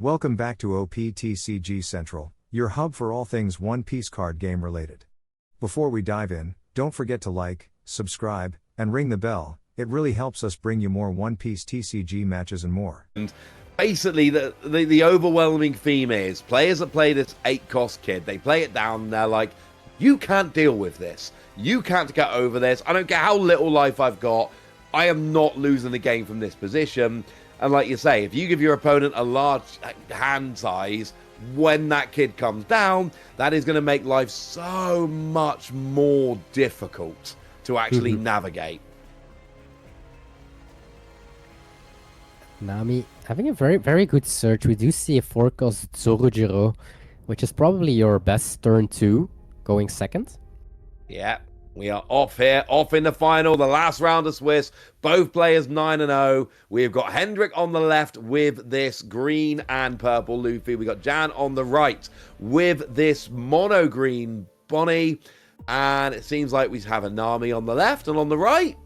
Welcome back to OPTCG Central, your hub for all things One Piece card game related. Before we dive in, don't forget to like, subscribe, and ring the bell. It really helps us bring you more One Piece TCG matches and more. And basically, the overwhelming theme is players that play this 8-cost kid, they play it down and they're like, you can't deal with this. You can't get over this. I don't care how little life I've got. I am not losing the game from this position. And like you say, if you give your opponent a large hand size, when that kid comes down, that is going to make life so much more difficult to actually navigate. Nami having a very, very good search. We do see a 4-cost Zorojiro, which is probably your best turn 2, going second. Yeah, we are off here, off in the final, the last round of Swiss. Both players 9-0. We've got Hendrik on the left with this green and purple Luffy. We got Jan on the right with this mono green Bonney. And it seems like we have a Nami on the left, and on the right,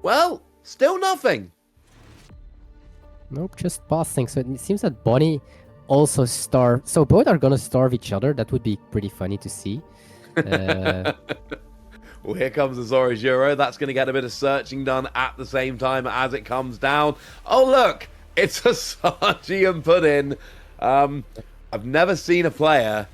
well, still nothing. Nope, just passing. So it seems that Bonney also starve. So both are gonna starve each other. That would be pretty funny to see. Well, here comes the Zorojiro. That's going to get a bit of searching done at the same time as it comes down. Oh, look! It's a Sanji and Puddin. I've never seen a player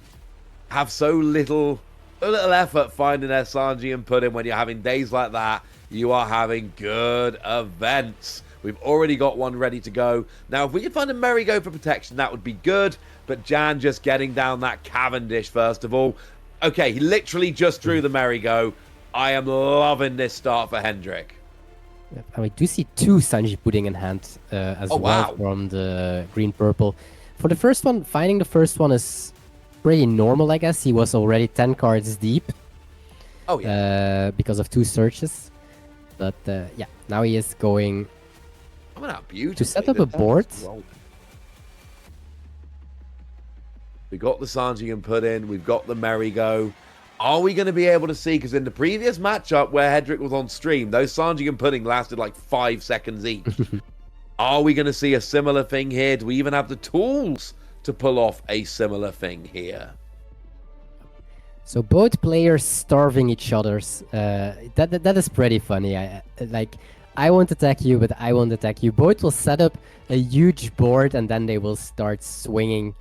have so little effort finding their Sanji and Puddin. When you're having days like that, you are having good events. We've already got one ready to go. Now, if we could find a Merry-Go for protection, that would be good. But Jan just getting down that Cavendish, first of all. Okay, he literally just drew the Merry-Go. I am loving this start for Hendrik. And we do see 2 Sanji Pudding in hand as well from the green-purple. For the first one, finding the first one is pretty normal, I guess. He was already 10 cards deep. Oh, yeah. Because of 2 searches. But, yeah, now he is going to set up a board. We got the Sanji and Puddin. We've got the Merry-Go. Are we going to be able to see? Because in the previous matchup where Hendrik was on stream, those Sanji and Pudding lasted like 5 seconds each. Are we going to see a similar thing here? Do we even have the tools to pull off a similar thing here? So both players starving each other's. That is pretty funny. I won't attack you, but I won't attack you. Both will set up a huge board and then they will start swinging.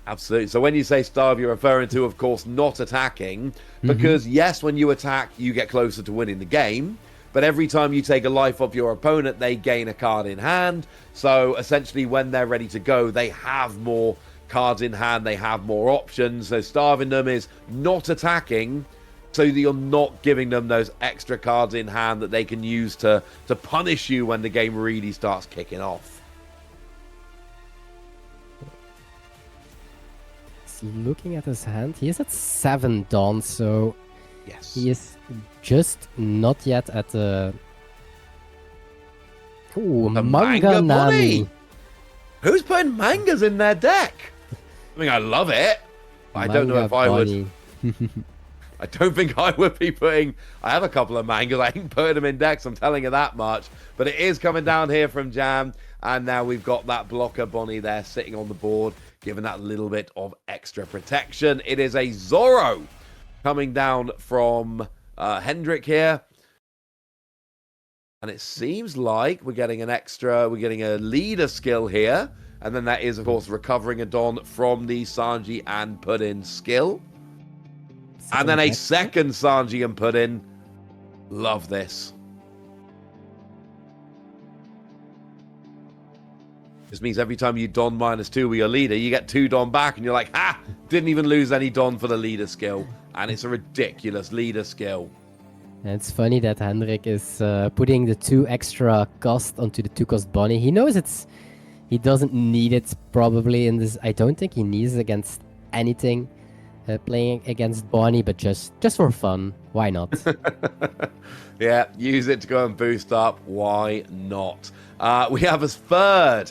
Absolutely. So when you say starve, you're referring to, of course, not attacking. Because, yes, when you attack, you get closer to winning the game. But every time you take a life off your opponent, they gain a card in hand. So, essentially, when they're ready to go, they have more cards in hand. They have more options. So, starving them is not attacking, so that you're not giving them those extra cards in hand that they can use to punish you when the game really starts kicking off. Looking at his hand, he is at 7 Dawn, so yes, he is just not yet at the manga Nami. Who's putting mangas in their deck? I mean, I love it. I don't know if I would. I don't think I would be putting... I have a couple of mangas. I ain't putting them in decks, I'm telling you that much. But it is coming down here from Jam. And now we've got that blocker Bonney there sitting on the board, giving that little bit of extra protection. It is a Zoro coming down from Hendrik here. And it seems like we're getting we're getting a leader skill here. And then that is, of course, recovering a Don from the Sanji and Puddin skill. And then a second Sanji and Puddin. Love this. This means every time you Don -2 with your leader, you get 2 Don back, and you're like, ha! Didn't even lose any Don for the leader skill. And it's a ridiculous leader skill. And it's funny that Hendrik is putting the 2 extra cost onto the 2-cost Bonney. He knows he doesn't need it probably in this. I don't think he needs it against anything. Playing against Bonney, but just for fun. Why not? Yeah, use it to go and boost up. Why not? We have a third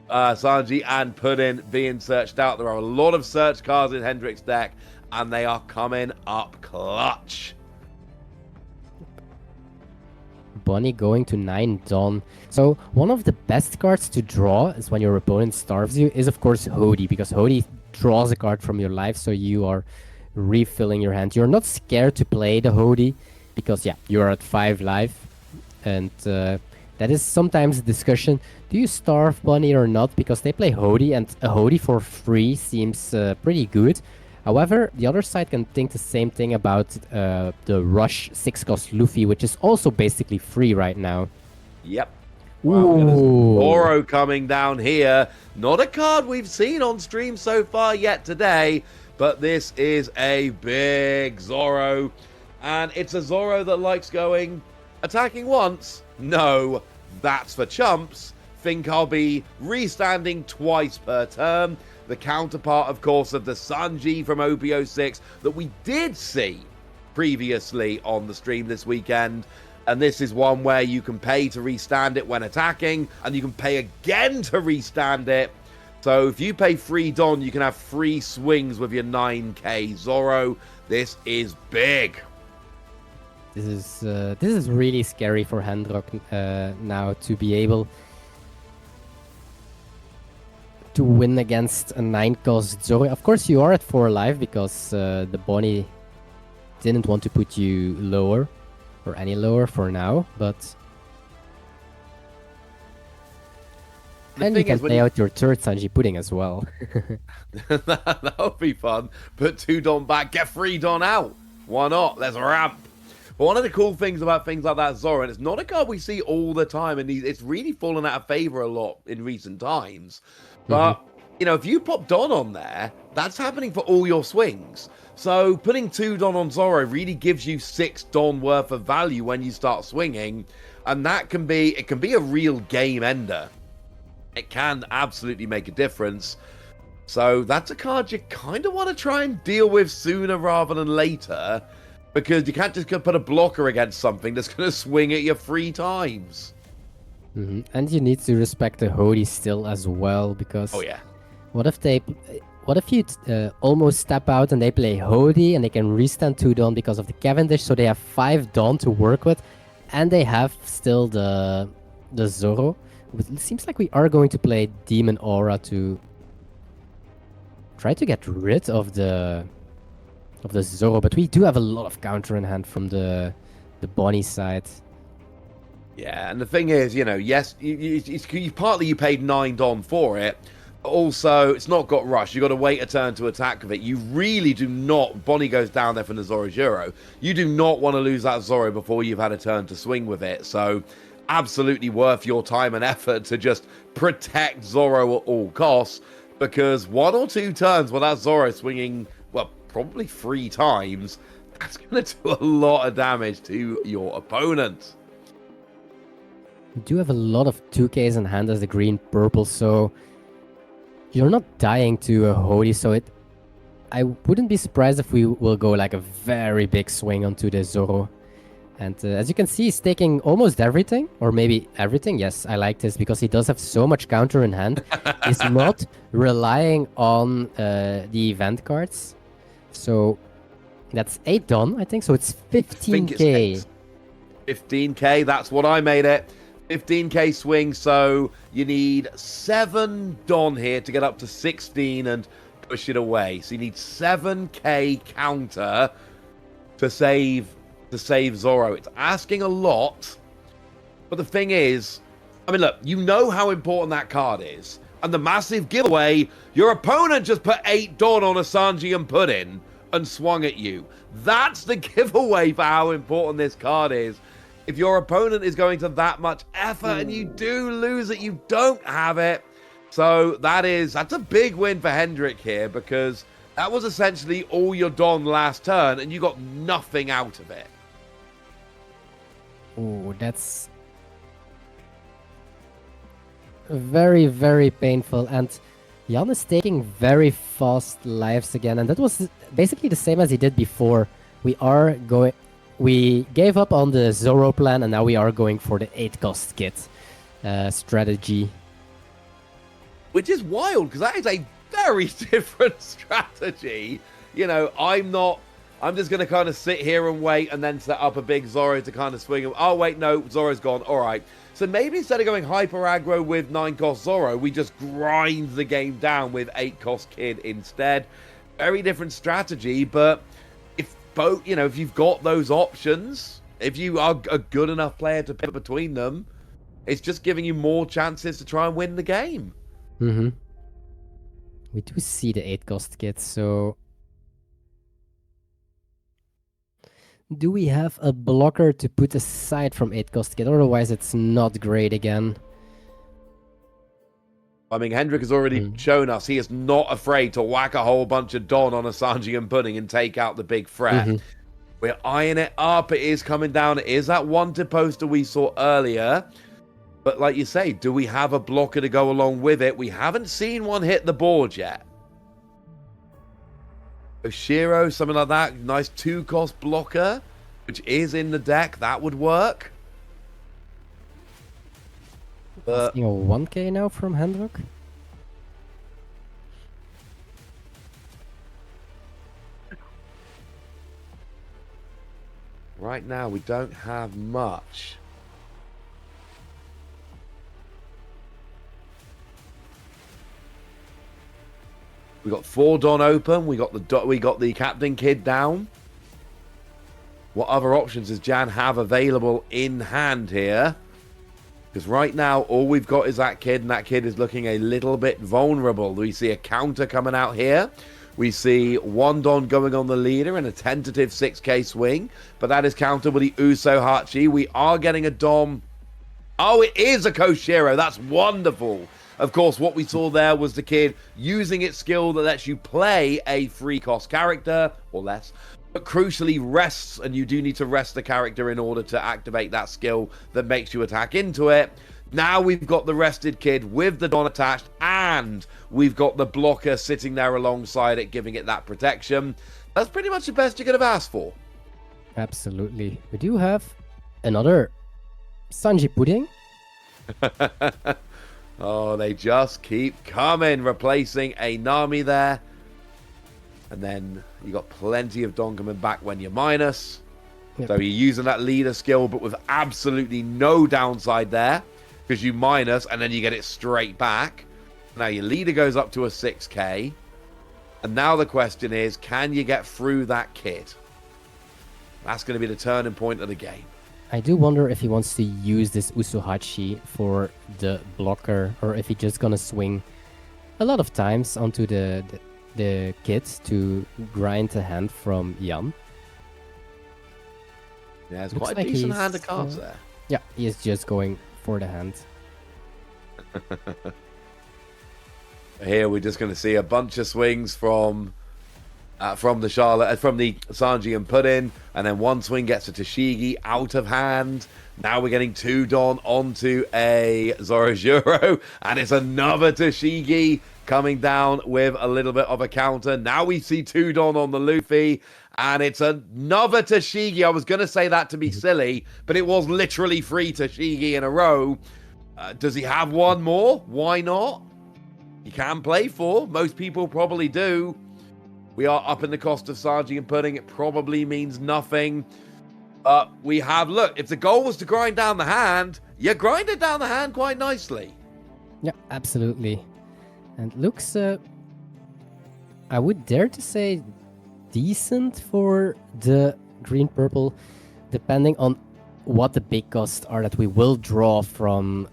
Sanji and Puddin being searched out. There are a lot of search cards in Hendrik's deck, and they are coming up clutch. Bonney going to 9 Dawn. So one of the best cards to draw is when your opponent starves you is of course Hody, because Hody draws a card from your life, so you are refilling your hand. You're not scared to play the Hody because yeah, you're at 5 life, and that is sometimes a discussion. Do you starve Bonney or not? Because they play Hody, and a Hody for free seems pretty good. However, the other side can think the same thing about the Rush 6-cost Luffy, which is also basically free right now. Yep. Well, Ooh. Zoro coming down here. Not a card we've seen on stream so far yet today, but this is a big Zoro. And it's a Zoro that likes going, attacking once? No, that's for chumps. Think I'll be restanding twice per turn. The counterpart, of course, of the Sanji from OP06 that we did see previously on the stream this weekend. And this is one where you can pay to restand it when attacking, and you can pay again to restand it. So if you pay free Don, you can have free swings with your 9k Zoro. This is big. This is really scary for Hendrik now to be able to win against a 9-cost Zoro. Of course, you are at 4 life because the Bonney didn't want to put you lower or any lower for now, but and you can play out your third Sanji Pudding as well. That would be fun. Put 2 Don back, get 3 Don out. Why not? Let's ramp. But one of the cool things about things like that Zoro, and it's not a card we see all the time, and it's really fallen out of favor a lot in recent times. But, you know, if you pop Don on there, that's happening for all your swings. So putting 2 Don on Zoro really gives you 6 Don worth of value when you start swinging. And that can be a real game ender. It can absolutely make a difference. So that's a card you kind of want to try and deal with sooner rather than later. Because you can't just put a blocker against something that's going to swing at you 3 times. And you need to respect the Hody still as well, because oh yeah, what if you almost step out and they play Hody and they can restand 2 Dawn because of the Cavendish, so they have 5 Dawn to work with, and they have still the Zoro. It seems like we are going to play Demon Aura to try to get rid of the Zoro, but we do have a lot of counter in hand from the Bonney side. Yeah, and the thing is, you know, yes, partly you paid 9 Don for it. Also, it's not got rush. You got to wait a turn to attack with it. You really do not. Bonney goes down there from the Zoro Juro. You do not want to lose that Zoro before you've had a turn to swing with it. So, absolutely worth your time and effort to just protect Zoro at all costs, because 1 or 2 turns with that Zoro swinging, well, probably 3 times, that's going to do a lot of damage to your opponent. You do have a lot of 2Ks in hand as the green-purple, so you're not dying to a Hody, so I wouldn't be surprised if we will go like a very big swing onto the Zoro. And as you can see, he's taking almost everything, or maybe everything. Yes, I like this because he does have so much counter in hand. He's not relying on the event cards. So that's 8 done, I think. So it's 15k. 15k, that's what I made it. 15k swing, so you need 7 Don here to get up to 16 and push it away. So you need 7k counter to save Zoro. It's asking a lot, but the thing is, I mean, look, you know how important that card is. And the massive giveaway, your opponent just put 8 Don on a Sanji and Puddin and swung at you. That's the giveaway for how important this card is. If your opponent is going to that much effort and you do lose it, you don't have it. So that's a big win for Hendrik here, because that was essentially all your Don last turn and you got nothing out of it. Oh, that's very, very painful. And Jan is taking very fast lives again. And that was basically the same as he did before. We gave up on the Zoro plan, and now we are going for the 8-cost kit strategy. Which is wild, because that is a very different strategy. You know, I'm not I'm just going to kind of sit here and wait and then set up a big Zoro to kind of swing him. Oh, wait, no, Zoro's gone. All right. So maybe instead of going hyper aggro with 9-cost Zoro, we just grind the game down with 8-cost Kid instead. Very different strategy, but if both, you know, if you've got those options, if you are a good enough player to pivot between them, it's just giving you more chances to try and win the game. Mm-hmm. We do see the 8-cost Kid, so... Do we have a blocker to put aside from 8-cost Kid? Otherwise, it's not great again. I mean, Hendrik has already shown us he is not afraid to whack a whole bunch of Don on a Sanji and Pudding and take out the big threat. We're eyeing it up. It is coming down. It is that wanted poster we saw earlier. But like you say, do we have a blocker to go along with it? We haven't seen one hit the board yet. Oshiro, something like that. Nice 2-cost blocker, which is in the deck. That would work. But Seeing a 1k now from Hendrik. right now, we don't have much. We got 4 Don open. We got the Captain Kid down. What other options does Jan have available in hand here? Because right now, all we've got is that Kid, and that Kid is looking a little bit vulnerable. We see a counter coming out here. We see 1 Don going on the leader in a tentative 6k swing, but that is countered with the Uso Hachi. We are getting a Dom. Oh, it is a Koshiro. That's wonderful. Of course, what we saw there was the Kid using its skill that lets you play a free cost character, or less, but crucially rests, and you do need to rest the character in order to activate that skill that makes you attack into it. Now we've got the rested Kid with the Don attached, and we've got the blocker sitting there alongside it, giving it that protection. That's pretty much the best you could have asked for. Absolutely. We do have another Sanji Pudding. Oh, they just keep coming, replacing a Nami there. And then you got plenty of Don coming back when you're minus. Yep. So you're using that leader skill, but with absolutely no downside there. Because you minus, and then you get it straight back. Now your leader goes up to a 6k. And now the question is, can you get through that Kid? That's going to be the turning point of the game. I do wonder if he wants to use this Usuhachi for the blocker, or if he's just gonna swing a lot of times onto the Kid to grind the hand from Jan. Yeah, it's Looks quite like a decent he's, hand of cards there. Yeah, he is just going for the hand. Here we're just going to see a bunch of swings from the Sanji and Puddin, and then 1 swing gets a Tashigi out of hand. Now we're getting 2 Don onto a Zorojuro, and it's another Tashigi coming down with a little bit of a counter. Now we see 2 Don on the Luffy, and it's another Tashigi. I was going to say that to be silly, but it was literally 3 Tashigi in a row. Does he have 1 more? Why not? He can play 4. Most people probably do. We are up in the cost of Sanji and Pudding. It probably means nothing. We have, look, if the goal was to grind down the hand, you grind it down the hand quite nicely. Yeah, absolutely. And looks, I would dare to say, decent for the green-purple, depending on what the big costs are that we will draw from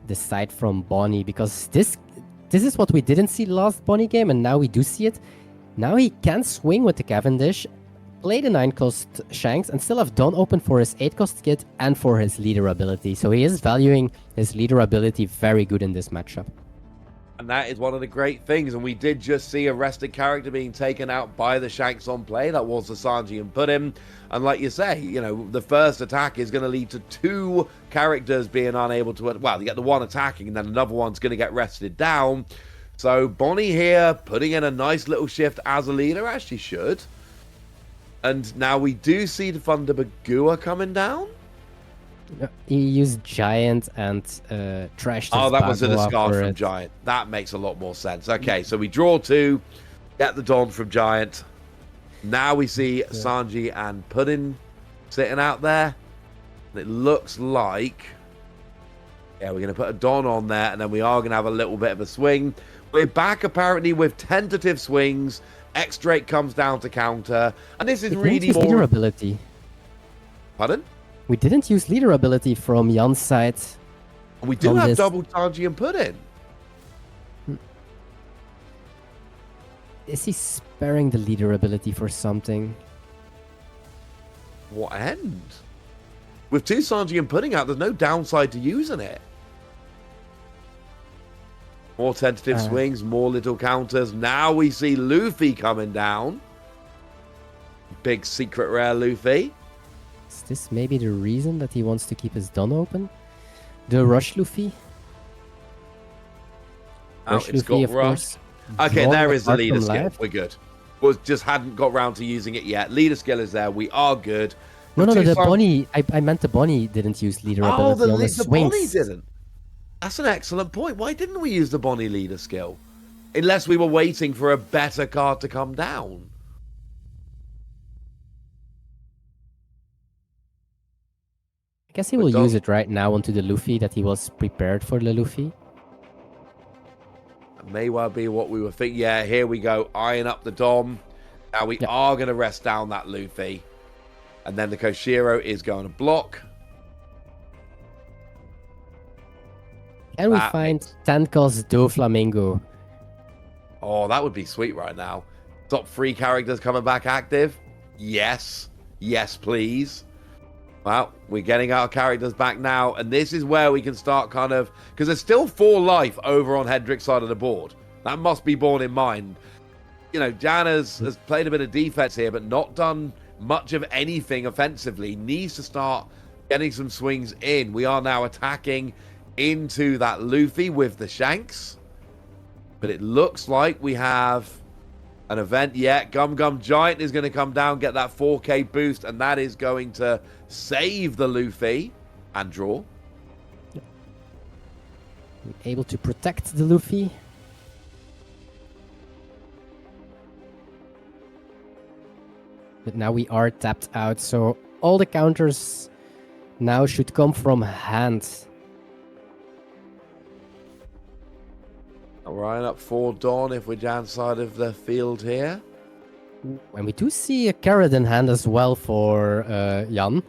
the side from Bonney, because this is what we didn't see last Bonney game, and now we do see it. Now he can swing with the Cavendish, play the 9-cost Shanks, and still have Don open for his 8-cost Kid and for his leader ability. So he is valuing his leader ability very good in this matchup. And that is one of the great things. And we did just see a rested character being taken out by the Shanks on play. That was the Sanji and Puddin. And like you say, you know, the first attack is going to lead to 2 characters being unable to... Well, you get the 1 attacking, and then another one's going to get rested down. So Bonney here putting in a nice little shift as a leader, as she should. And now we do see the Thunder Bagua coming down. He used Giant and trashed his Oh, that was a Bagua discard for from it. Giant. That makes a lot more sense. Okay, so we draw 2, get the Don from Giant. Now we see Sanji and Puddin sitting out there. And it looks like... Yeah, we're going to put a Don on there, and then we are going to have a little bit of a swing. We're back, apparently, with tentative swings. X-Drake comes down to counter. And this is really more... leader ability. Pardon? We didn't use leader ability from Jan's side. We do have double Sanji and Puddin. Is he sparing the leader ability for something? What end? With 2 Sanji and Pudding out, there's no downside to using it. More tentative swings, more little counters. Now we see Luffy coming down. Big secret rare Luffy. Is this maybe the reason that he wants to keep his Don open? The Rush Luffy? Rush Luffy, of course. Okay, there is the leader skill. We're good. We just hadn't got round to using it yet. Leader skill is there. We are good. No, the Bonney. I meant the Bonney didn't use leader ability on the swings. Bonney didn't. That's an excellent point. Why didn't we use the Bonney leader skill? Unless we were waiting for a better card to come down. I guess he will use it right now onto the Luffy, that he was prepared for the Luffy. That may well be what we were thinking. Yeah, here we go. Eyeing up the Dom. Now we are going to rest down that Luffy. And then the Koshiro is going to block. And we find Tenko's Doflamingo. Oh, that would be sweet right now. Top 3 characters coming back active. Yes. Yes, please. Well, we're getting our characters back now. And this is where we can start kind of... Because there's still 4 life over on Hendrik's side of the board. That must be borne in mind. You know, Jan has played a bit of defense here, but not done much of anything offensively. Needs to start getting some swings in. We are now attacking into that Luffy with the Shanks. But it looks like we have an event yet. Gum Gum Giant is going to come down, get that 4K boost, and that is going to save the Luffy and draw. Able to protect the Luffy. But now we are tapped out, so all the counters now should come from hand. Ryan up for Dawn if we're down side of the field here. And we do see a carrot in hand as well for Jan.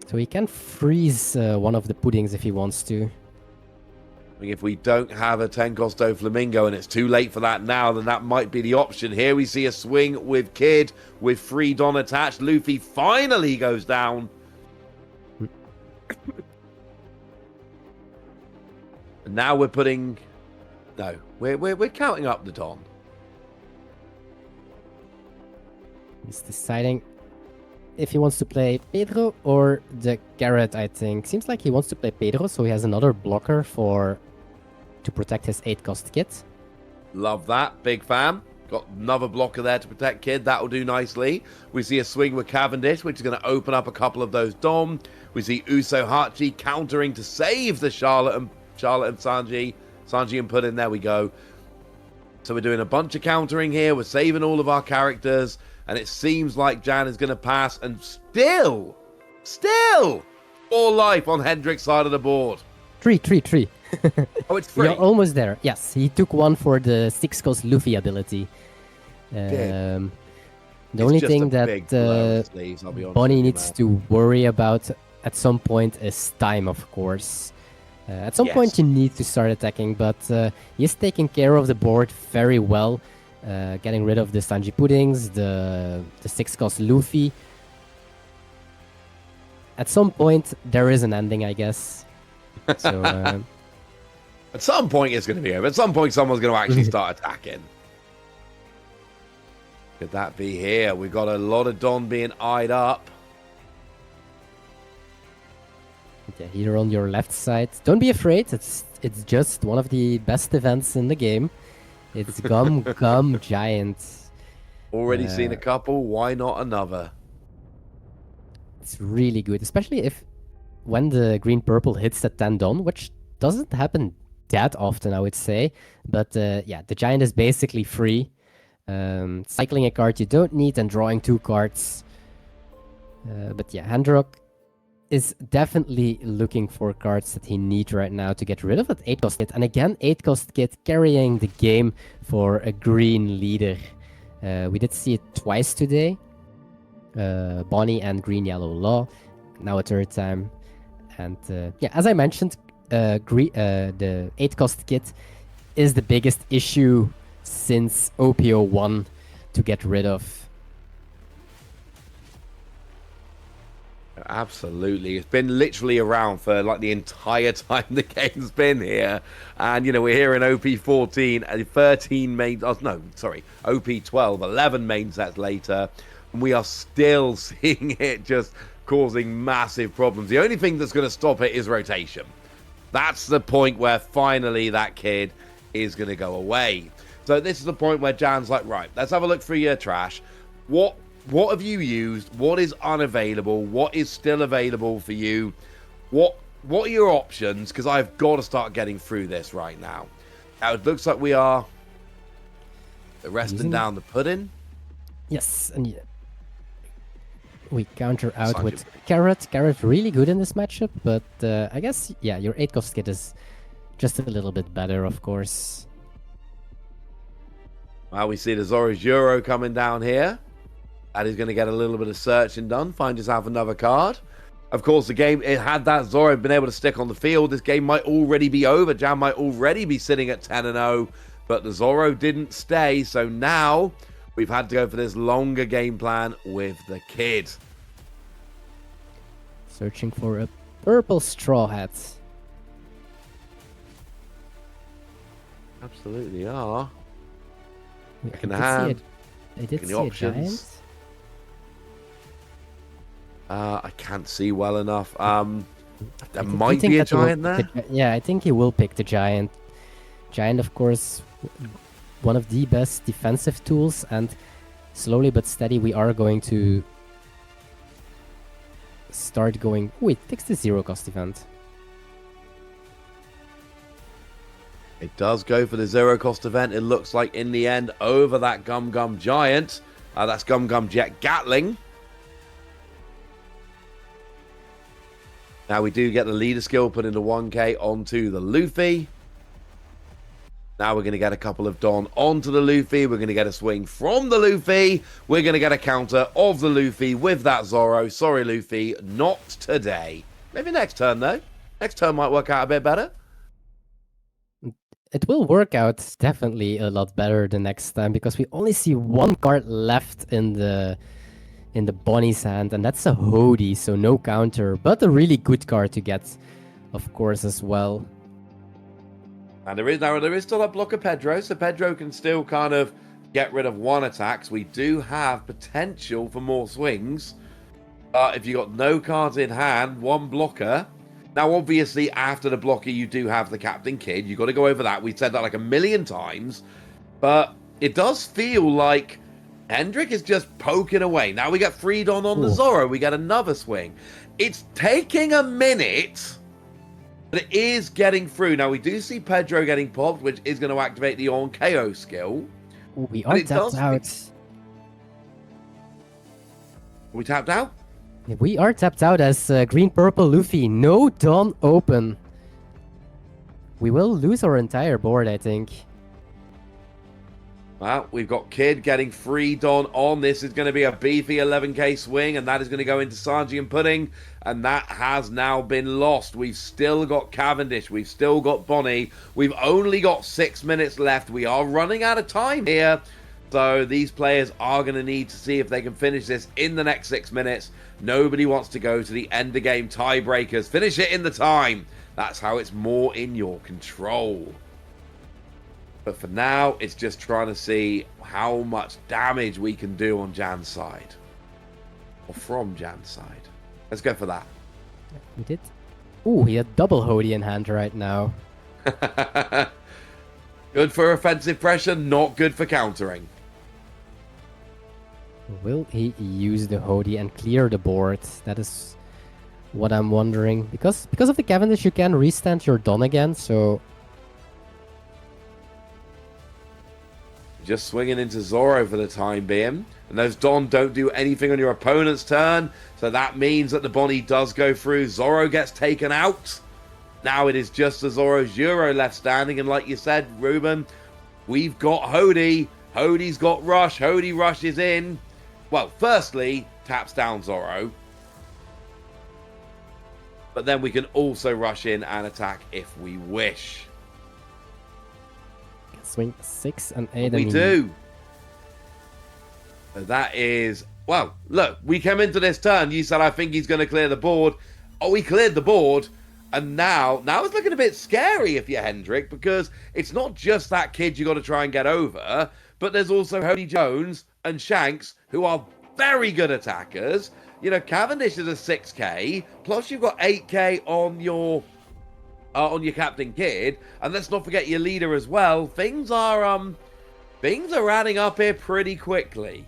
So he can freeze one of the puddings if he wants to. If we don't have a 10 costo Flamingo and it's too late for that now, then that might be the option. Here we see a swing with Kid with 3 Don attached. Luffy finally goes down. And now we're putting... No, we're counting up the Don. He's deciding if he wants to play Pedro or the Garrett, I think. Seems like he wants to play Pedro, so he has another blocker to protect his 8-cost kit. Love that. Big fan. Got another blocker there to protect Kid. That'll do nicely. We see a swing with Cavendish, which is going to open up a couple of those Dom. We see Uso Hachi countering to save the Charlotte and Sanji. Sanji and Puddin, there we go. So we're doing a bunch of countering here. We're saving all of our characters. And it seems like Jan is going to pass. And still, 4 life on Hendrik's side of the board. 3. Oh, it's 3. You're almost there. Yes, he took 1 for the 6-cost Luffy ability. The only thing that Bonney needs to worry about at some point is time, of course. At some point you need to start attacking, but he's taking care of the board very well. Getting rid of the Sanji Puddings, the 6-cost Luffy. At some point there is an ending, I guess. So, at some point it's going to be over. At some point someone's going to actually start attacking. Could that be here? We've got a lot of Don being eyed up. Yeah, here on your left side. Don't be afraid. It's just one of the best events in the game. It's Gum Gum Giant. Already seen a couple. Why not another? It's really good, especially when the green purple hits the 10 Don, which doesn't happen that often, I would say. But yeah, the Giant is basically free. cycling a card you don't need and drawing 2 cards. But yeah, Hendrik is definitely looking for cards that he needs right now to get rid of that 8-cost kit. And again, 8-cost kit carrying the game for a green leader. We did see it twice today. Bonney and green-yellow law. Now a third time. And yeah, as I mentioned, the 8-cost kit is the biggest issue since OP01 to get rid of. Absolutely. It's been literally around for like the entire time the game's been here. And, you know, we're here in OP14, 13 main... Oh, no, sorry. OP12, 11 main sets later. And we are still seeing it just causing massive problems. The only thing that's going to stop it is rotation. That's the point where finally that kid is going to go away. So this is the point where Jan's like, right, let's have a look through your trash. What have you used? What is unavailable? What is still available for you? What are your options? Because I've got to start getting through this right now. Now it looks like we are resting down the pudding. Yes, and we counter out with Carrot. Carrot really good in this matchup, but I guess, yeah, your 8-cost kit is just a little bit better, of course. Well, we see the Zoro's Euro coming down here. And he's going to get a little bit of searching done, find yourself another card. Of course, the game, it had that Zoro been able to stick on the field, this game might already be over. Jan might already be sitting at 10-0, but the Zoro didn't stay. So now we've had to go for this longer game plan with the kid. Searching for a purple straw hat. Absolutely are. I did see a giant. I can't see well enough. There might be a giant there. Yeah, I think he will pick the giant. Giant, of course, one of the best defensive tools, and slowly but steady we are going to start going... Oh, it takes the 0-cost event. It does go for the 0-cost event. It looks like in the end over that Gum Gum Giant. That's Gum Gum Jet Gatling. Now we do get the leader skill put into 1k onto the Luffy. Now we're going to get a couple of Don onto the Luffy. We're going to get a swing from the Luffy. We're going to get a counter of the Luffy with that Zoro. Sorry, Luffy, not today. Maybe next turn, though. Next turn might work out a bit better. It will work out definitely a lot better the next time, because we only see 1 card left in the Bonney's hand, and that's a Hody, so no counter, but a really good card to get, of course, as well. And there is still a block of Pedro, so Pedro can still kind of get rid of 1 attack. So we do have potential for more swings. If you got no cards in hand, 1 blocker. Now, obviously, after the blocker, you do have the Captain Kid. You've got to go over that. We've said that like a million times. But it does feel like Hendrik is just poking away. Now we get Freedon on the Zoro. We get another swing. It's taking a minute, but it is getting through. Now we do see Pedro getting popped, which is going to activate the on KO skill. We are tapped out. We tapped out? We are tapped out as green-purple Luffy. No Dawn open. We will lose our entire board, I think. Well, we've got Kid getting free Don on. This is going to be a beefy 11k swing, and that is going to go into Sanji and Pudding, and that has now been lost. We've still got Cavendish. We've still got Bonney. We've only got 6 minutes left. We are running out of time here. So these players are going to need to see if they can finish this in the next 6 minutes. Nobody wants to go to the end of game tiebreakers. Finish it in the time. That's how it's more in your control. But for now, it's just trying to see how much damage we can do on Jan's side. Or from Jan's side. Let's go for that. We did. Ooh, he had double Hody in hand right now. Good for offensive pressure, not good for countering. Will he use the Hody and clear the board? That is what I'm wondering. Because of the Cavendish, you can restand your Don again, so... just swinging into Zoro for the time being. And those Don don't do anything on your opponent's turn. So that means that the Bonney does go through. Zoro gets taken out. Now it is just the Zoro's Euro left standing. And like you said, Ruben, we've got Hody. Hody's got Rush. Hody rushes in. Well, firstly, taps down Zoro. But then we can also rush in and attack if we wish. Swing 6 and 8. We do. So that is... Well, look, we came into this turn. You said, I think he's going to clear the board. Oh, he cleared the board. And now it's looking a bit scary if you're Hendrik, because it's not just that kid you got to try and get over, but there's also Hody Jones and Shanks, who are very good attackers. You know, Cavendish is a 6k, plus you've got 8k on your captain kid, and let's not forget your leader as well. Things are adding up here pretty quickly.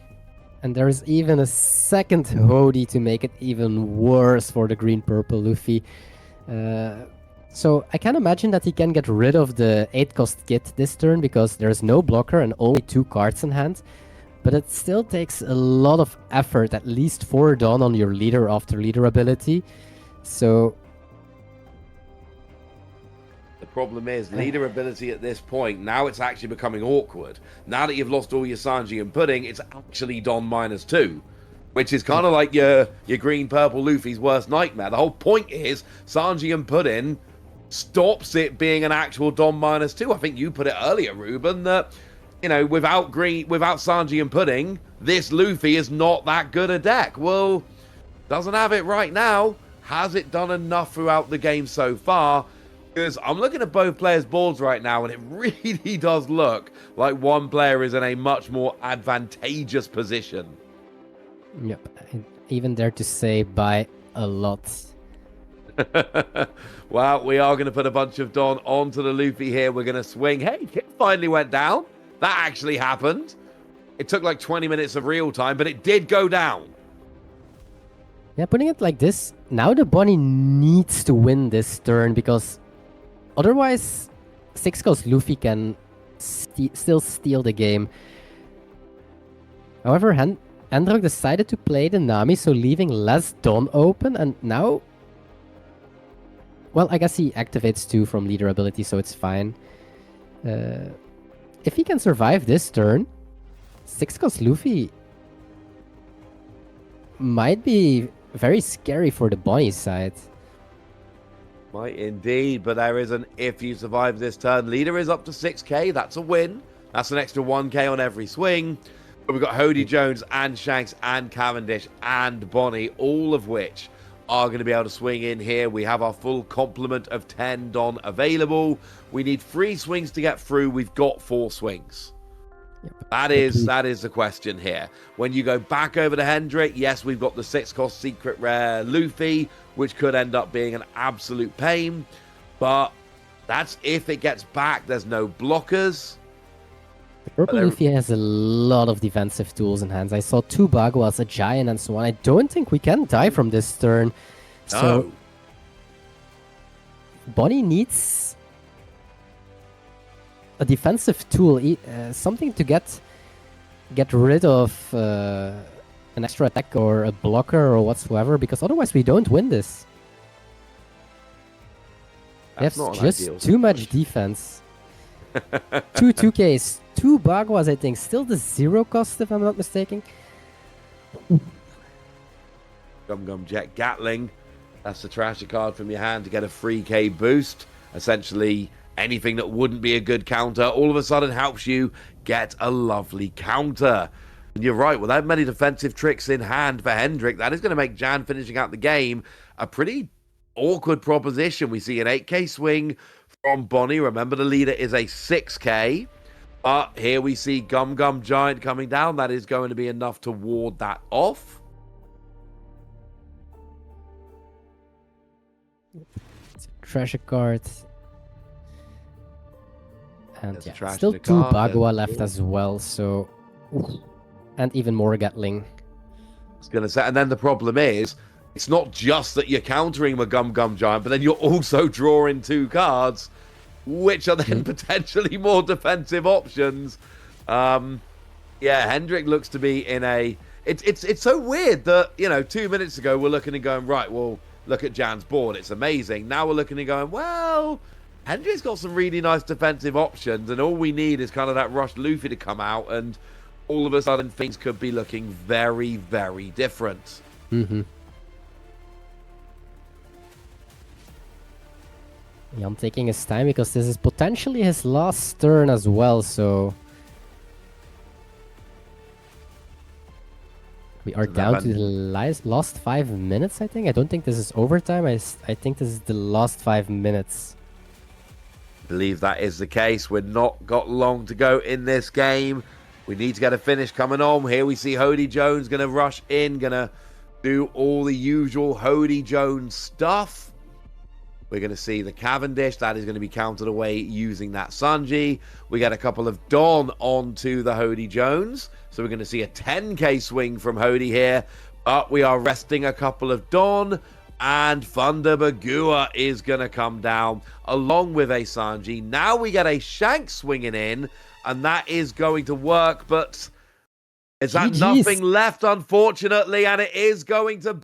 And there's even a second Hody to make it even worse for the green-purple Luffy. So I can imagine that he can get rid of the 8-cost kit this turn, because there's no blocker and only 2 cards in hand. But it still takes a lot of effort, at least 4 Dawn on your leader after leader ability. So the problem is leader ability at this point. Now it's actually becoming awkward. Now that you've lost all your Sanji and Pudding, it's actually Don -2, which is kind of like your green purple Luffy's worst nightmare. The whole point is Sanji and Pudding stops it being an actual Don -2. I think you put it earlier, Ruben, that, you know, without Sanji and Pudding, this Luffy is not that good a deck. Well, doesn't have it right now. Has it done enough throughout the game so far? Because I'm looking at both players' boards right now, and it really does look like one player is in a much more advantageous position. yep, I even dare to say by a lot. Well, we are going to put a bunch of Don onto the Luffy here. We're going to swing. Hey, Kid finally went down. That actually happened. It took like 20 minutes of real time, but it did go down. Yeah, putting it like this, now the Bonney needs to win this turn, because otherwise 6-cost Luffy can still steal the game. However, Hendrik decided to play the Nami, so leaving less Dawn open, and now... Well, I guess he activates 2 from leader ability, so it's fine. If he can survive this turn, 6-cost Luffy might be very scary for the Bonney side. Might indeed, but there is an if you survive this turn. Leader is up to 6k. That's a win. That's an extra 1k on every swing. But we've got Hody Jones and Shanks and Cavendish and Bonney, all of which are going to be able to swing in here. We have our full complement of 10 Don available. We need 3 swings to get through. We've got 4 swings. Yep. That is the question here. When you go back over to Hendrik, yes, we've got the 6-cost secret rare Luffy, which could end up being an absolute pain. But that's if it gets back. There's no blockers. The purple Luffy has a lot of defensive tools in hands. I saw 2 Baguas, a Giant, and so on. I don't think we can die from this turn. So Bonney needs a defensive tool, something to get rid of an extra attack or a blocker or whatsoever, because otherwise we don't win this. We have just too much defense. 2 2Ks, 2 Baguas, I think. Still the 0 cost, if I'm not mistaken. Gum Jet Gatling. That's the trashy card from your hand to get a 3k boost. Essentially, anything that wouldn't be a good counter all of a sudden helps you get a lovely counter. And you're right, without many defensive tricks in hand for Hendrik, that is going to make Jan finishing out the game a pretty awkward proposition. We see an 8k swing from Bonney. Remember, the leader is a 6k. But here we see Gum Giant coming down. That is going to be enough to ward that off. It's a treasure card. And There's yeah, still 2 Bagua left as well, so... And even more Gatling. I was going to say, and then the problem is, it's not just that you're countering a Gum Giant, but then you're also drawing 2 cards, which are then potentially more defensive options. Yeah, Hendrik looks to be in a... It's so weird that, 2 minutes ago we're looking and going, right, well, look at Jan's board. It's amazing. Now we're looking and going, well, Hendrik's got some really nice defensive options, and all we need is kind of that rushed Luffy to come out, and all of a sudden things could be looking very, very different. Mm-hmm. Jan taking his time because this is potentially his last turn as well, so... We are down to the last 5 minutes, I think. I don't think this is overtime. I think this is the last 5 minutes. I believe that is the case. We've not got long to go in this game. We need to get a finish coming on. Here we see Hody Jones going to rush in, going to do all the usual Hody Jones stuff. We're going to see the Cavendish. That is going to be counted away using that Sanji. We get a couple of Don onto the Hody Jones. So we're going to see a 10k swing from Hody here. But we are resting a couple of Don. And Thunder Bagua is going to come down along with a Sanji. Now we get a Shank swinging in. And that is going to work. But is that GG's. nothing left, unfortunately? And it is going to